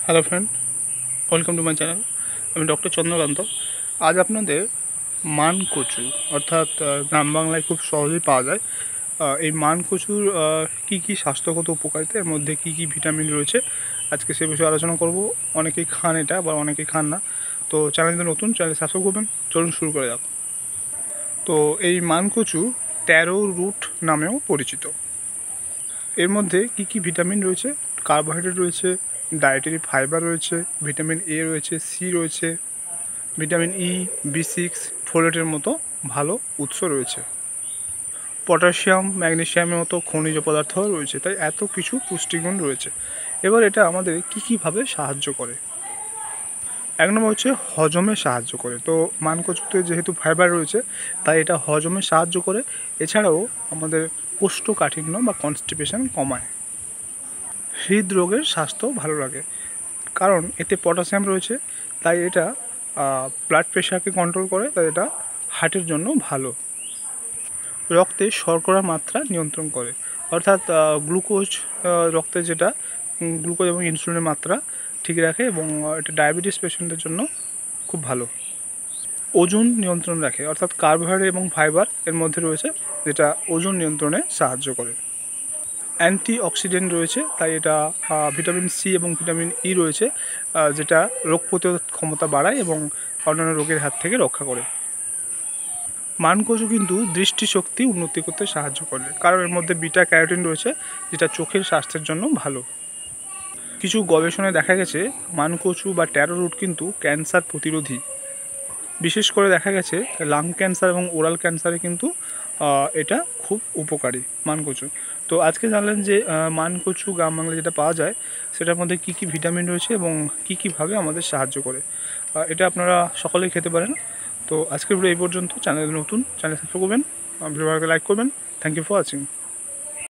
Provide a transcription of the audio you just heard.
Hello friend, welcome to my channel. আমি doctor Chandrakant. আজ আপনাদের মান কচু অর্থাৎ গ্রাম বাংলায় খুব সহজেই পাওয়া যায়। এই মান কচুর কী কী স্বাস্থ্যগত উপকারিতা, এর মধ্যে কী কী ভিটামিন রয়েছে, আজকে সে বিষয়ে আলোচনা করব। অনেকেই খান এটা, বা অনেকেই খান না। তো চ্যানেলটা নতুন, চ্যানেল সাবস্ক্রাইব করবেন। চলুন শুরু করে যাক। তো এই মান কচু ট্যারো রুট নামেও পরিচিত। এর মধ্যে কী কী ভিটামিন রয়েছে? কার্বোহাইড্রেট রয়েছে, ডায়েটারি ফাইবার রয়েছে, ভিটামিন এ রয়েছে, সি রয়েছে, ভিটামিন ই, বি6, ফোলেটের মতো ভালো উৎস রয়েছে। পটাশিয়াম, ম্যাগনেসিয়ামের মতো খনিজ পদার্থও রয়েছে। তাই এত কিছু পুষ্টিগুণ রয়েছে। এবার এটা আমাদের কীভাবে সাহায্য করে? এক নম্বর হচ্ছে হজমে সাহায্য করে। তো মানকচুতে যেহেতু ফাইবার রয়েছে, তাই এটা হজমে সাহায্য করে। এছাড়াও আমাদের কোষ্ঠকাঠিন্য বা কনস্টিপেশন কমায়। হৃদরোগের স্বাস্থ্য ভালো রাখে, কারণ এতে পটাশিয়াম রয়েছে। তাই এটা ব্লাড প্রেশারকে কন্ট্রোল করে, তাই এটা হার্টের জন্য ভালো। রক্তে শর্করার মাত্রা নিয়ন্ত্রণ করে, অর্থাৎ গ্লুকোজ, রক্তে যেটা গ্লুকোজ এবং ইনসুলিনের মাত্রা ঠিক রাখে, এবং এটা ডায়াবেটিস পেশেন্টের জন্য খুব ভালো। ওজন নিয়ন্ত্রণ রাখে, অর্থাৎ কার্বোহাইড্রেট এবং ফাইবার এর মধ্যে রয়েছে, যেটা ওজন নিয়ন্ত্রণে সাহায্য করে। অ্যান্টি অক্সিডেন্ট রয়েছে, তাই এটা ভিটামিন সি এবং ভিটামিন ই রয়েছে, যেটা রোগ প্রতিরোধ ক্ষমতা বাড়ায় এবং অন্যান্য রোগের হাত থেকে রক্ষা করে। মানকচু কিন্তু দৃষ্টিশক্তি উন্নতি করতে সাহায্য করে, কারণ এর মধ্যে বিটা ক্যারোটিন রয়েছে, যেটা চোখের স্বাস্থ্যের জন্য ভালো। কিছু গবেষণায় দেখা গেছে মানকচু বা ট্যারো রুট কিন্তু ক্যান্সার প্রতিরোধী। বিশেষ করে দেখা গেছে লাং ক্যান্সার এবং ওরাল ক্যান্সারে কিন্তু এটা খুব উপকারী মানকচু। তো আজকে জানলেন যে মানকচু গ্রাম বাংলায় যেটা পাওয়া যায়, সেটার মধ্যে কী কী ভিটামিন রয়েছে এবং কীভাবে আমাদের সাহায্য করে। এটা আপনারা সকলেই খেতে পারেন। তো আজকের ভিডিও এই পর্যন্ত। চ্যানেল নতুন, চ্যানেল সাবস্ক্রাইব করবেন, ভিডিওটাকে লাইক করবেন। Thank you for watching.